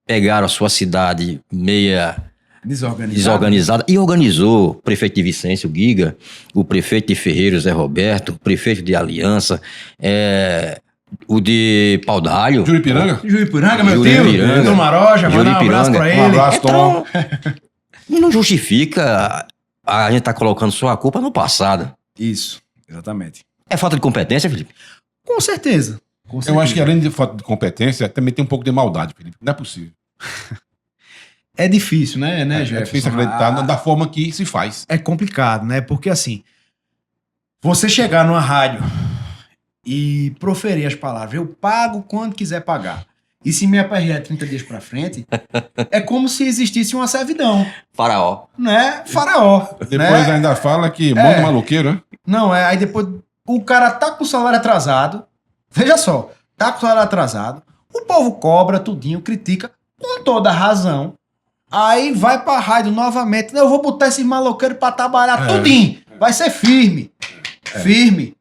pegaram a sua cidade meia desorganizada e organizou. O prefeito de Vicência, o Giga, o prefeito de Ferreira, Zé Roberto, o prefeito de Aliança, o de Pau d'Alho. Juripiranga? Juripiranga, meu Juripiranga. tio. Tom Maroja, mandar um abraço pra ele. Um abraço, Tom. E não justifica a gente tá colocando só a culpa no passado. Isso, exatamente. É falta de competência, Felipe? Com certeza. Eu acho que além de falta de competência, também tem um pouco de maldade, Felipe. Não é possível. É difícil, né, É Jefferson? difícil acreditar da forma que se faz. É complicado, né? Porque assim, você chegar numa rádio e proferir as palavras, eu pago quando quiser pagar. E se minha PRE é 30 dias pra frente, é como se existisse uma servidão, Faraó. né? Faraó. Depois né? ainda fala que manda maloqueiro, né? Não, aí depois o cara tá com o salário atrasado. Veja só, tá com o salário atrasado. O povo cobra tudinho, critica com toda razão. Aí vai pra rádio novamente. Eu vou botar esse maloqueiro pra trabalhar tudinho. Vai ser firme. Firme.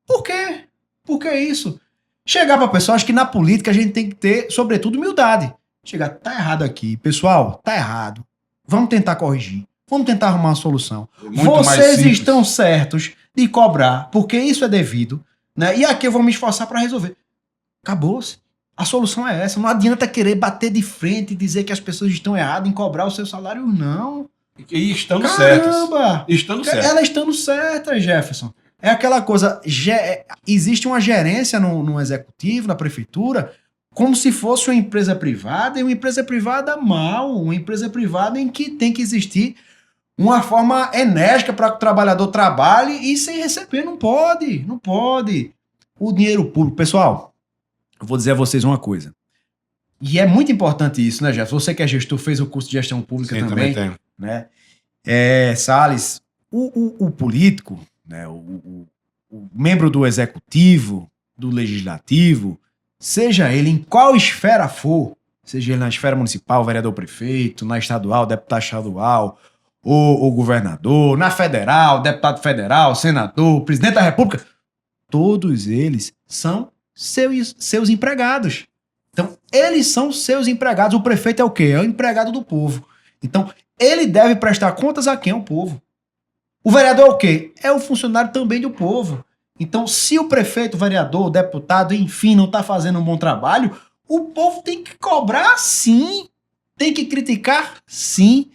Por quê? Por que isso? Chegar pra pessoa, acho que na política a gente tem que ter, sobretudo, humildade. Chegar, tá errado aqui. Pessoal, tá errado. Vamos tentar corrigir. Vamos tentar arrumar uma solução. Muito mais Vocês simples. estão certos de cobrar, porque isso é devido, né? E aqui eu vou me esforçar pra resolver. Acabou-se. A solução é essa. Não adianta querer bater de frente e dizer que as pessoas estão erradas em cobrar o seu salário, não. E estando certas. Caramba! Estando certas. Ela estando certa, Jefferson. É aquela coisa, existe uma gerência no executivo, na prefeitura, como se fosse uma empresa privada, e uma empresa privada mal, uma empresa privada em que tem que existir uma forma enérgica para que o trabalhador trabalhe e sem receber. Não pode, não pode. O dinheiro público, pessoal, eu vou dizer a vocês uma coisa. E é muito importante isso, né, Jefferson? Você que é gestor, fez o curso de gestão pública Sim, também, tenho. né? Salles, o político, né, o membro do executivo, do legislativo, seja ele em qual esfera for, seja ele na esfera municipal, vereador prefeito, na estadual, deputado estadual, o governador, na federal, deputado federal, senador, presidente da república, todos eles são seus empregados. Então, eles são seus empregados. O prefeito é o quê? É o empregado do povo. Então, ele deve prestar contas a quem? O povo. O vereador é o quê? É o funcionário também do povo. Então, se o prefeito, o vereador, o deputado, enfim, não está fazendo um bom trabalho, o povo tem que cobrar sim. Tem que criticar sim.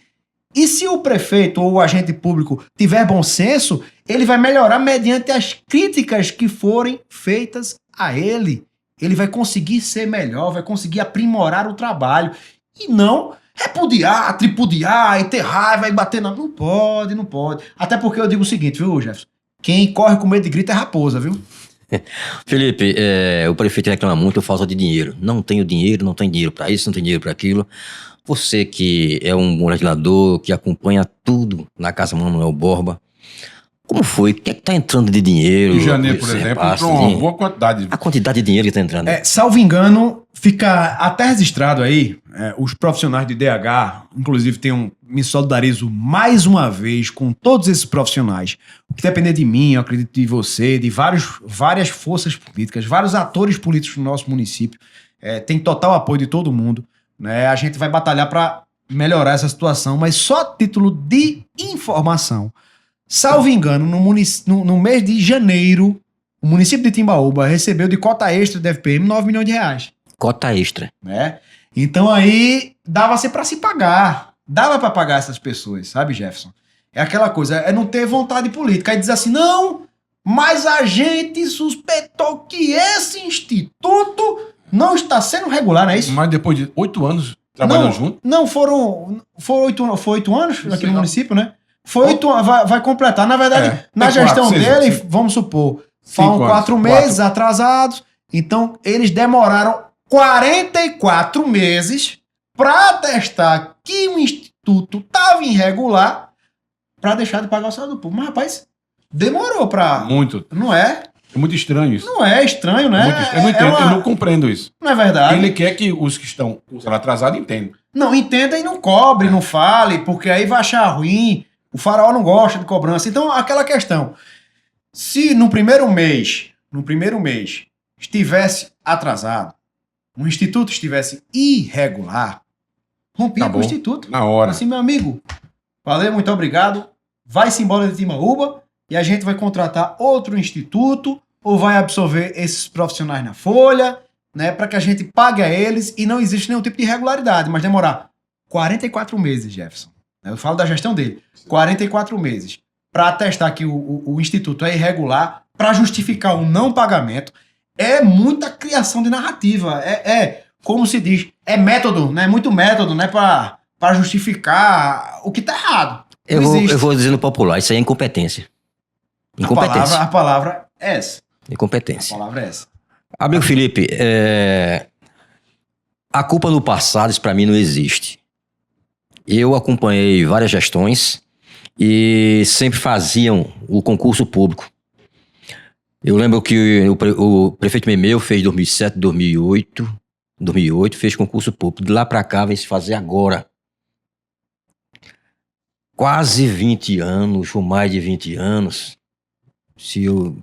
E se o prefeito ou o agente público tiver bom senso, ele vai melhorar mediante as críticas que forem feitas a ele. Ele vai conseguir ser melhor, vai conseguir aprimorar o trabalho. E não repudiar, tripudiar e ter raiva e bater na... Não pode, não pode. Até porque eu digo o seguinte, viu, Jefferson? Quem corre com medo de grito é raposa, viu? Felipe, o prefeito reclama muito da falta de dinheiro. Não tenho dinheiro, não tem dinheiro para isso, não tem dinheiro para aquilo. Você que é um legislador que acompanha tudo na Casa Manuel Borba, como foi? O que é que tá entrando de dinheiro? Em janeiro, por exemplo, repasse, entrou uma boa quantidade. a quantidade de dinheiro que tá entrando. Salvo engano, fica até registrado aí, os profissionais de DH, inclusive me solidarizo mais uma vez com todos esses profissionais. O que depender de mim, eu acredito de você, de várias forças políticas, vários atores políticos do nosso município, tem total apoio de todo mundo. Né? A gente vai batalhar para melhorar essa situação, mas só a título de informação. Salvo engano, no mês de janeiro, o município de Timbaúba recebeu de cota extra de FPM 9 milhões de reais. Cota extra. Né? Então aí dava-se para se pagar. Dava para pagar essas pessoas, sabe, Jefferson? É aquela coisa, é não ter vontade política. Aí diz assim, não, mas a gente suspeitou que esse instituto não está sendo regular, não é isso? Mas depois de 8 anos Trabalhando Não, junto? Não, foi 8 anos Não aqui sei no não. município, né? Foi 8 anos, vai completar. Na verdade, É, na tem gestão 4, 6 dele, anos. vamos supor, 5 foram anos, 4 meses atrasados. Então, eles demoraram 44 meses para atestar que o instituto estava irregular para deixar de pagar o salário do povo. Mas, rapaz, demorou para... Muito. Não é? É muito estranho isso. Não é estranho, né? Muito estranho. Eu não entendo, eu não compreendo isso. Não é verdade? Ele quer que os que estão com o salário atrasado entendam. Não, entenda e não cobre, não fale, porque aí vai achar ruim. O faraó não gosta de cobrança. Então, aquela questão. Se no primeiro mês, estivesse atrasado, o instituto estivesse irregular, rompia com Acabou. o instituto. Na hora. Assim, meu amigo, valeu, muito obrigado. Vai-se embora de Timbaúba e a gente vai contratar outro instituto ou vai absorver esses profissionais na folha, né, para que a gente pague a eles e não existe nenhum tipo de irregularidade, mas demorar 44 meses, Jefferson. Eu falo da gestão dele. 44 meses para atestar que o instituto é irregular, para justificar o não pagamento, é muita criação de narrativa. Como se diz, é método, né? Muito método, né? Para justificar o que tá errado. Eu Não existe. vou dizer no popular, isso aí é incompetência. Incompetência. A palavra é essa. A Incompetência. palavra é essa. Amigo Felipe, a culpa no passado, isso pra mim não existe. Eu acompanhei várias gestões e sempre faziam o concurso público. Eu lembro que o prefeito Memeu fez 2007, 2008, fez concurso público. De lá pra cá vai se fazer agora. Quase 20 anos, ou mais de 20 anos. Se eu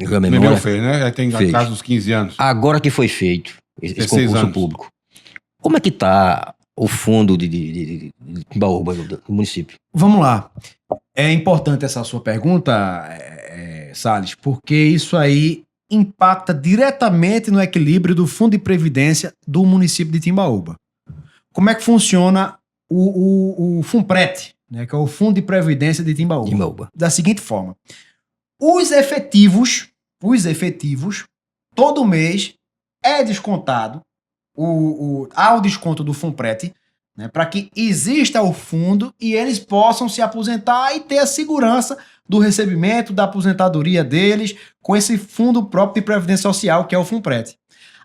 a Memel memória, fez, né? Aí tem a Fez. casa dos 15 anos. agora que foi feito esse 16 concurso anos. público. Como é que tá o fundo de Timbaúba do município? Vamos lá. É importante essa sua pergunta, Salles, porque isso aí impacta diretamente no equilíbrio do Fundo de Previdência do município de Timbaúba. Como é que funciona o FUNPRET, né, que é o Fundo de Previdência de Timbaúba? Timbaúba. Da seguinte forma. Os efetivos, todo mês é descontado há o desconto do FUNPRET, né, para que exista o fundo e eles possam se aposentar e ter a segurança do recebimento da aposentadoria deles com esse fundo próprio de previdência social, que é o FUNPRET.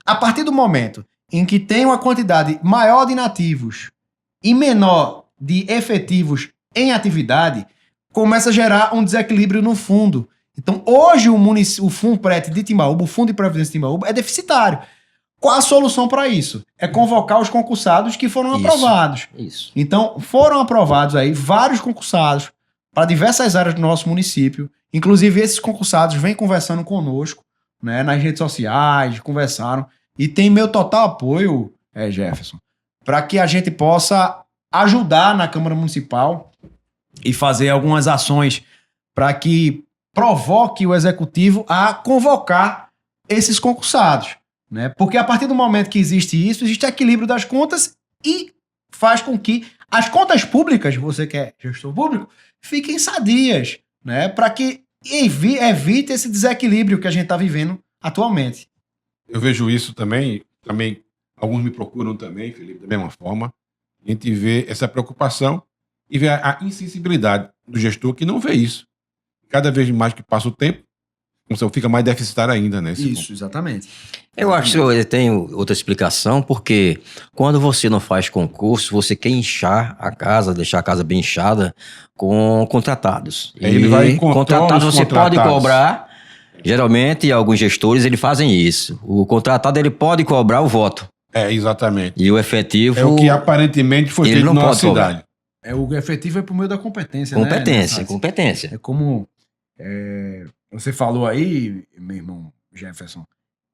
A partir do momento em que tem uma quantidade maior de inativos e menor de efetivos em atividade, começa a gerar um desequilíbrio no fundo. Então, hoje o FUNPRET de Timbaúba, o Fundo de Previdência de Timbaúba, é deficitário. Qual a solução para isso? É convocar os concursados que foram aprovados. Isso. Então, foram aprovados aí vários concursados para diversas áreas do nosso município. Inclusive, esses concursados vêm conversando conosco, né, nas redes sociais, conversaram. E tem meu total apoio, Jefferson, para que a gente possa ajudar na Câmara Municipal e fazer algumas ações para que provoque o Executivo a convocar esses concursados. Né? Porque a partir do momento que existe isso, existe equilíbrio das contas e faz com que as contas públicas, você que é gestor público, fiquem sadias, né? Para que evite esse desequilíbrio que a gente está vivendo atualmente. Eu vejo isso também alguns me procuram também, Felipe, da mesma forma. A gente vê essa preocupação e vê a insensibilidade do gestor que não vê isso. Cada vez mais que passa o tempo, fica mais deficitário ainda, né? Exatamente. Eu acho que eu tenho outra explicação, porque quando você não faz concurso, você quer inchar a casa, deixar a casa bem inchada com contratados. Aí ele vai controla contratado os você pode contratados. cobrar, geralmente alguns gestores ele fazem isso. O contratado ele pode cobrar o voto. Exatamente. E o efetivo... É o que aparentemente foi ele feito não na pode cobrar. cidade. O efetivo é por meio da competência, Competência, né? competência. É como você falou aí, meu irmão Jefferson,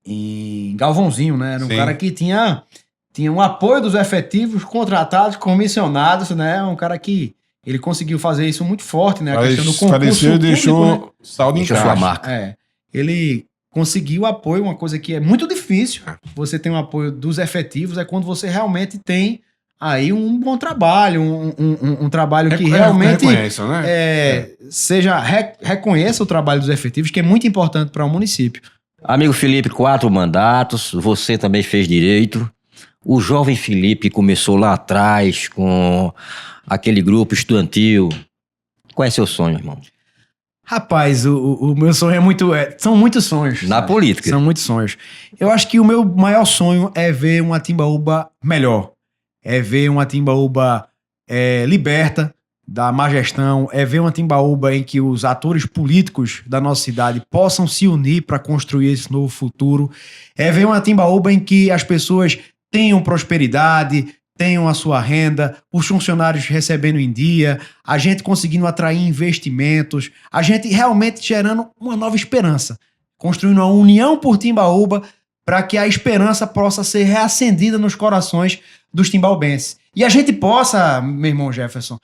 em Galvãozinho, né? Era um Sim. cara que tinha um apoio dos efetivos, contratados, comissionados, né? Um cara que ele conseguiu fazer isso muito forte, né? A questão do concurso Faleceu e público, né? deixou saldo em Deixa sua caixa. marca. Ele conseguiu apoio, uma coisa que é muito difícil. Você tem o apoio dos efetivos, é quando você realmente tem aí um bom trabalho, um trabalho que realmente reconheça, né? reconheça o trabalho dos efetivos, que é muito importante para o município. Amigo Felipe, 4 mandatos, você também fez direito. O jovem Felipe começou lá atrás com aquele grupo estudantil. Qual é seu sonho, irmão? Rapaz, o meu sonho é muito... são muitos sonhos. Na sabe? política. São muitos sonhos. Eu acho que o meu maior sonho é ver uma Timbaúba melhor. É ver uma Timbaúba liberta da má gestão. É ver uma Timbaúba em que os atores políticos da nossa cidade possam se unir para construir esse novo futuro. É ver uma Timbaúba em que as pessoas tenham prosperidade, tenham a sua renda, os funcionários recebendo em dia, a gente conseguindo atrair investimentos, a gente realmente gerando uma nova esperança, construindo uma união por Timbaúba para que a esperança possa ser reacendida nos corações dos timbaubenses. E a gente possa, meu irmão Jefferson,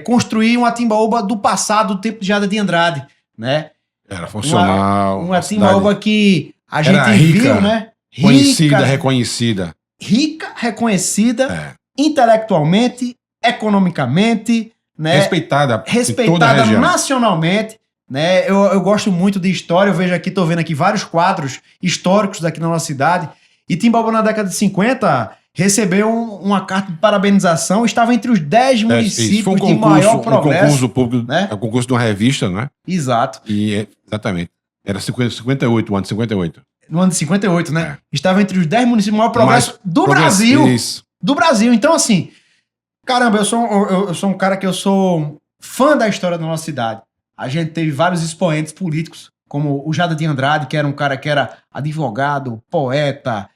construir uma Timbaúba do passado, do tempo de Jada de Andrade, né? Era funcional. Uma Timbaúba que a gente era rica, viu, né? Conhecida, reconhecida. Rica, reconhecida, intelectualmente, economicamente, né? Respeitada em toda a região. Nacionalmente, né? Eu gosto muito de história, eu vejo aqui, tô vendo aqui vários quadros históricos daqui na nossa cidade, e Timbaúba na década de 50 recebeu uma carta de parabenização, estava entre os 10 municípios foi um de maior progresso. Um concurso público, né? Um concurso de uma revista, né? Exato. Exatamente. Era 58, o ano de 58. No ano de 58, né? Estava entre os 10 municípios de maior progresso do Brasil. Brasil. Isso. Do Brasil. Então, assim, caramba, eu sou um cara que eu sou fã da história da nossa cidade. A gente teve vários expoentes políticos, como o Jada de Andrade, que era um cara que era advogado, poeta,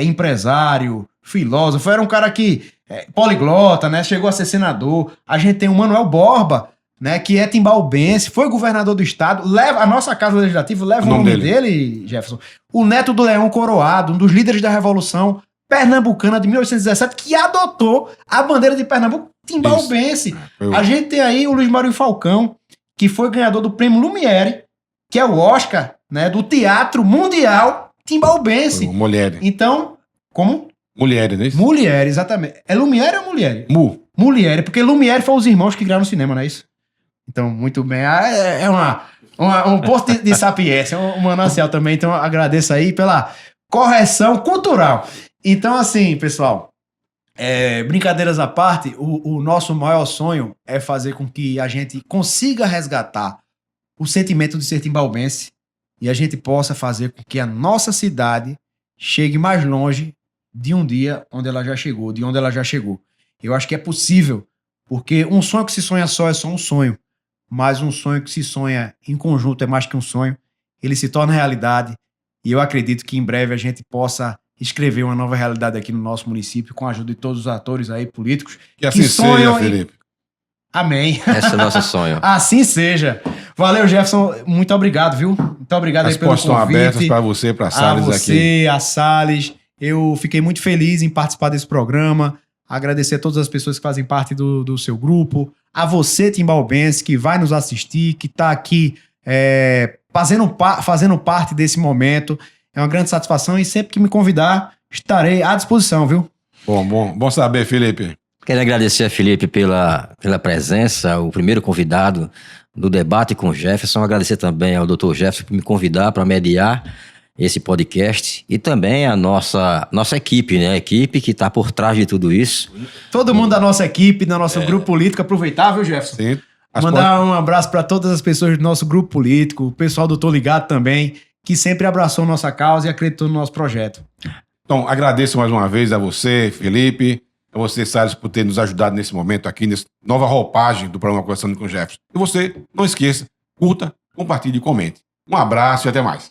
empresário, filósofo. Era um cara que, poliglota, né? Chegou a ser senador. A gente tem o Manuel Borba, né, que é timbaubense, foi governador do estado, a nossa Casa Legislativa leva o nome dele, Jefferson. O neto do Leão Coroado, um dos líderes da Revolução Pernambucana de 1817, que adotou a bandeira de Pernambuco timbaubense. A gente tem aí o Luiz Mário Falcão, que foi ganhador do Prêmio Lumière, que é o Oscar, né, do Teatro Mundial Timbaubense. Mulher. Então, como? Mulher, né? Mulher, exatamente. É Lumière ou Mulher? Mulher, porque Lumière foi os irmãos que criaram o cinema, não é isso? Então, muito bem. É um posto de sapiência, um manancial também. Então, agradeço aí pela correção cultural. Então, assim, pessoal, brincadeiras à parte, o nosso maior sonho é fazer com que a gente consiga resgatar o sentimento de ser timbaubense e a gente possa fazer com que a nossa cidade chegue mais longe de um dia onde ela já chegou, de onde ela já chegou. Eu acho que é possível, porque um sonho que se sonha só é só um sonho. Mas um sonho que se sonha em conjunto é mais que um sonho. Ele se torna realidade e eu acredito que em breve a gente possa escrever uma nova realidade aqui no nosso município com a ajuda de todos os atores aí políticos. Que assim seja, Felipe. Amém. Esse é o nosso sonho. Assim seja. Valeu, Jefferson. Muito obrigado, viu? Muito obrigado aí pelo convite. As portas estão abertas para você, para a Salles aqui. A você, a Salles. Eu fiquei muito feliz em participar desse programa. Agradecer a todas as pessoas que fazem parte do seu grupo. A você, timbaubense, que vai nos assistir, que está aqui fazendo parte desse momento. É uma grande satisfação e sempre que me convidar, estarei à disposição, viu? Bom saber, Felipe. Quero agradecer a Felipe pela presença, o primeiro convidado do Debate com o Jefferson. Agradecer também ao Dr. Jefferson por me convidar para mediar esse podcast e também a nossa equipe, né? A equipe que está por trás de tudo isso. Todo mundo da nossa equipe, do nosso grupo político, aproveitar, viu, Jefferson? Sim. Mandar um abraço para todas as pessoas do nosso grupo político, o pessoal do Tô Ligado também, que sempre abraçou nossa causa e acreditou no nosso projeto. Então, agradeço mais uma vez a você, Felipe, a você, Salles, por ter nos ajudado nesse momento aqui, nessa nova roupagem do programa Conversando com o Jefferson. E você, não esqueça, curta, compartilhe e comente. Um abraço e até mais.